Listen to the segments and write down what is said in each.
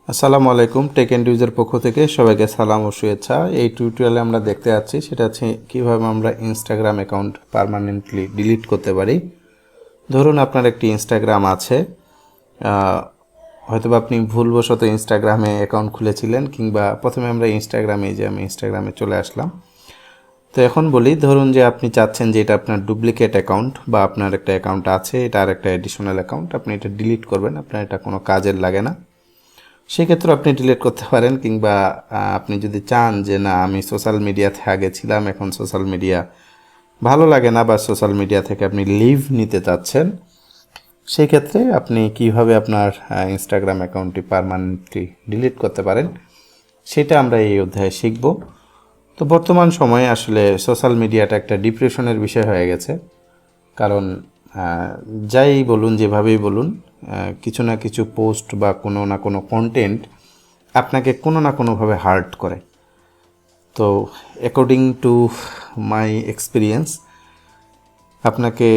আসসালামু আলাইকুম take and ইউজের পক্ষ থেকে সবাইকে সালাম ও শুভেচ্ছা। এই টিউটোরিয়ালে আমরা দেখতে যাচ্ছি সেটা হচ্ছে কিভাবে আমরা ইনস্টাগ্রাম অ্যাকাউন্ট পার্মানেন্টলি ডিলিট করতে পারি। ধরুন আপনার একটি ইনস্টাগ্রাম আছে, হয়তোবা আপনি ভুলবশত ইনস্টাগ্রামে অ্যাকাউন্ট খুলেছিলেন, কিংবা প্রথমে আমরা আমি ইনস্টাগ্রামে চলে আসলাম। তো এখন বলি, ধরুন যে আপনি চাচ্ছেন যে এটা আপনার ডুপ্লিকেট অ্যাকাউন্ট বা আপনার একটা অ্যাকাউন্ট আছে, এটা আর একটা অ্যাডিশনাল অ্যাকাউন্ট, আপনি এটা ডিলিট করবেন, আপনার এটা কোনো কাজের লাগে না। সেক্ষেত্রে আপনি ডিলিট করতে পারেন, কিংবা আপনি যদি চান যে না আমি সোশ্যাল মিডিয়াতে আগে ছিলাম, এখন সোশ্যাল মিডিয়া ভালো লাগে না, বা সোশ্যাল মিডিয়া থেকে আপনি লিভ নিতে চাচ্ছেন, সেই ক্ষেত্রে আপনি কিভাবে আপনার ইনস্টাগ্রাম অ্যাকাউন্টটি পার্মানেন্টলি ডিলিট করতে পারেন সেটা আমরা এই অধ্যায়ে শিখব। তো বর্তমান সময়ে আসলে সোশ্যাল মিডিয়াটা একটা ডিপ্রেশনের বিষয় হয়ে গেছে, কারণ যাই বলুন, যেভাবেই বলুন, কিছু না কিছু পোস্ট বা কোনো না কোনো কন্টেন্ট আপনাকে কোনো না কোনোভাবে হার্ট করে। তো অ্যাকর্ডিং টু মাই এক্সপিরিয়েন্স আপনাকে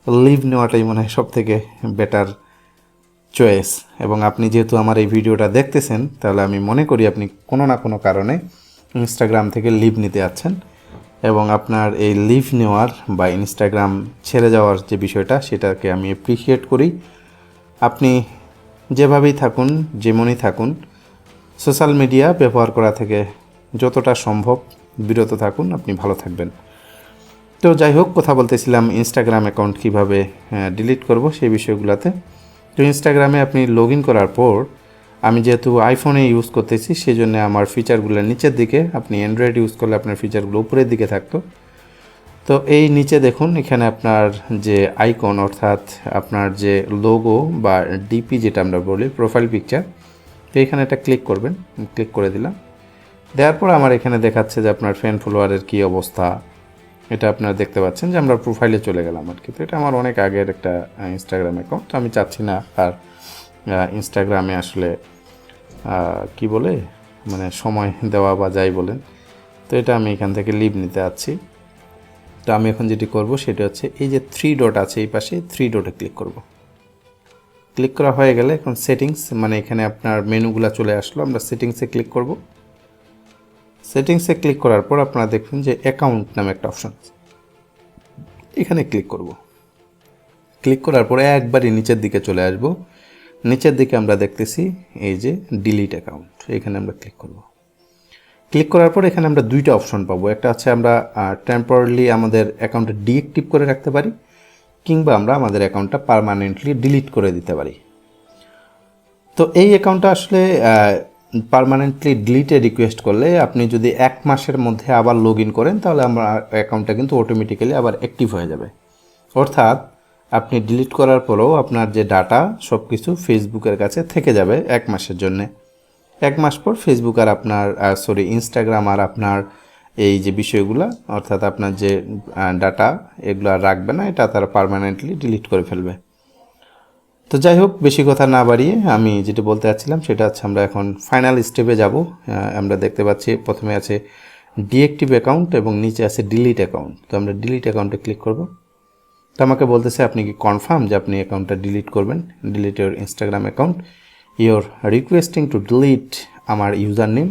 লিভ নেওয়াটাই মনে হয় সবথেকে বেটার চয়েস। এবং আপনি যেহেতু আমার এই ভিডিওটা দেখতেছেন, তাহলে আমি মনে করি আপনি কোনো না কোনো কারণে ইনস্টাগ্রাম থেকে লিভ নিতে যাচ্ছেন, এবং আপনার এই লিভ নেওয়ার বা ইনস্টাগ্রাম ছেড়ে যাওয়ার যে বিষয়টা, সেটাকে আমি অ্যাপ্রিসিয়েট করি। আপনি যেভাবেই থাকুন, যেমনই থাকুন, সোশ্যাল মিডিয়া ব্যবহার করা থেকে যতটা সম্ভব বিরত থাকুন, আপনি ভালো থাকবেন। তো যাই হোক, কথা বলতেছিলাম ইনস্টাগ্রাম অ্যাকাউন্ট কীভাবে ডিলিট করব সেই বিষয়গুলোতে। তো ইনস্টাগ্রামে আপনি লগ ইন করার পর, আমি যেহেতু আইফোনে ইউজ করতেছি সেই জন্য আমার ফিচারগুলো নিচের দিকে, আপনি অ্যান্ড্রয়েড ইউজ করলে আপনার ফিচারগুলো উপরের দিকে থাকতো। তো এই নিচে দেখুন, এখানে আপনার যে আইকন, অর্থাৎ আপনার যে লোগো বা ডিপি যেটা আমরা বলি, প্রোফাইল পিকচার, তো এখানে এটা ক্লিক করবেন। ক্লিক করে দিলাম। দেওয়ার পর আমার এখানে দেখাচ্ছে যে আপনার ফ্রেন্ড ফলোয়ারের কী অবস্থা, এটা আপনারা দেখতে পাচ্ছেন যে আমরা প্রোফাইলে চলে গেলাম আর কি। তো এটা আমার অনেক আগের একটা ইনস্টাগ্রাম অ্যাকাউন্ট, তো আমি চাচ্ছি না আর ইনস্টাগ্রামে আসলে কি বলে মানে সময় দেওয়া বা যাই বলেন। তো এটা আমি এখান থেকে লিভ নিতে যাচ্ছি। তো আমি এখন যেটি করব সেটা হচ্ছে, এই যে 3 ডট আছে এই পাশে, 3 ডটে ক্লিক করব। ক্লিক করা হয়ে গেলে এখন সেটিংস, মানে এখানে আপনার মেনুগুলো চলে আসলো, আমরা সেটিংসে ক্লিক করব। সেটিংসে ক্লিক করার পর আপনারা দেখবেন যে অ্যাকাউন্ট নামে একটা অপশন, এখানে ক্লিক করব। ক্লিক করার পরে একবারই নিচের দিকে চলে আসব। নিচের দিকে আমরা দেখতেছি এই যে ডিলিট অ্যাকাউন্ট, এখানে আমরা ক্লিক করব। ক্লিক করার পর এখানে আমরা দুইটা অপশন পাবো। একটা হচ্ছে আমরা টেম্পোরারিলি আমাদের অ্যাকাউন্টটা ডিঅ্যাক্টিভ করে রাখতে পারি, কিংবা আমরা আমাদের অ্যাকাউন্টটা পার্মানেন্টলি ডিলিট করে দিতে পারি। তো এই অ্যাকাউন্টটা আসলে পার্মানেন্টলি ডিলিটে রিকোয়েস্ট করলে, আপনি যদি 1 মাসের মধ্যে আবার লগ ইন করেন, তাহলে আমার অ্যাকাউন্টটা কিন্তু অটোমেটিক্যালি আবার অ্যাক্টিভ হয়ে যাবে। অর্থাৎ আপনি ডিলিট করার পরেও আপনার যে ডাটা সব কিছু ফেসবুকের কাছে থেকে যাবে 1 মাসের জন্যে। 1 মাস পর ফেসবুক আর আপনার ইনস্টাগ্রাম আর আপনার এই যে বিষয়গুলো, অর্থাৎ আপনার যে ডাটা, এগুলো আর রাখবে না, এটা তারা পার্মানেন্টলি ডিলিট করে ফেলবে। তো যাই হোক, বেশি কথা না বাড়িয়ে আমি যেটা বলতে চাচ্ছিলাম সেটা হচ্ছে, আমরা এখন ফাইনাল স্টেপে যাব। আমরা দেখতে পাচ্ছি প্রথমে আছে ডিঅ্যাক্টিভ অ্যাকাউন্ট এবং নিচে আছে ডিলিট অ্যাকাউন্ট। তো আমরা ডিলিট অ্যাকাউন্টে ক্লিক করব। তো আমাকে বলতেছে আপনি কি কনফার্ম যে আপনি অ্যাকাউন্টটা ডিলিট করবেন, delete your Instagram account, your requesting to delete আমার user name,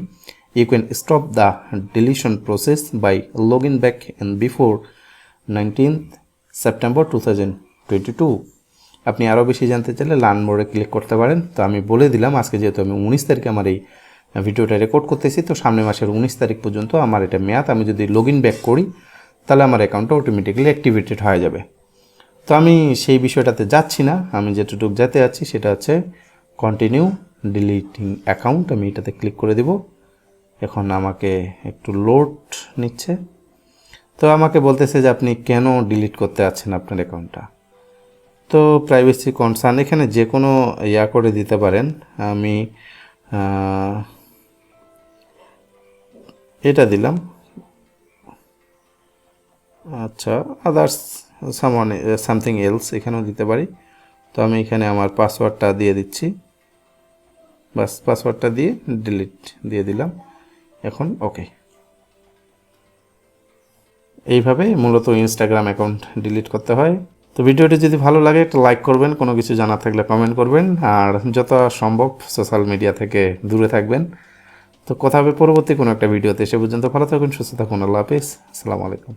you can stop the deletion process by log in back in before 19th September 2022। আপনি আরও বেশি জানতে চাইলে লার্ন মোরে ক্লিক করতে পারেন। তো আমি বলে দিলাম, আজকে যেহেতু আমি 19 তারিখে আমার এই ভিডিওটা রেকর্ড করতেছি, তো সামনের মাসের 19 তারিখ পর্যন্ত আমার এটা মেয়াদ। আমি যদি লগ ইন ব্যাক করি, তাহলে আমার অ্যাকাউন্টটা অটোমেটিক্যালি অ্যাক্টিভেটেড হয়ে যাবে। তো আমি সেই বিষয়টাতে যাচ্ছি না, আমি যেটুকু যেতে যাচ্ছি সেটা হচ্ছে কন্টিনিউ ডিলিটিং অ্যাকাউন্ট। আমি এটাতে ক্লিক করে দেব। এখন আমাকে একটু লোড নিচ্ছে। তো আমাকে বলতেছে যে আপনি কেন ডিলিট করতে যাচ্ছেন আপনার অ্যাকাউন্টটা। তো প্রাইভেসি কনসার্ন এখানে যে কোনো করে দিতে পারেন। আমি এটা দিলাম। আচ্ছা, আদার্স সামথিং এলস এখানেও দিতে পারি। তো আমি এখানে আমার পাসওয়ার্ডটা দিয়ে দিচ্ছি। বাস, পাসওয়ার্ডটা দিয়ে ডিলিট দিয়ে দিলাম। এখন ওকে। এইভাবে মূলত ইনস্টাগ্রাম অ্যাকাউন্ট ডিলিট করতে হয়। তো তো ভিডিওটি যদি ভালো লাগে একটা লাইক করবেন, কোনো কিছু জানার থাকলে কমেন্ট করবেন, আর যত সম্ভব সোশ্যাল মিডিয়া থেকে দূরে থাকবেন। তো কথা হবে পরবর্তী কোনো একটা ভিডিওতে। সে পর্যন্ত ভালো থাকুন, সুস্থ থাকুন। আল্লাহ হাফিজ, আসসালামু আলাইকুম।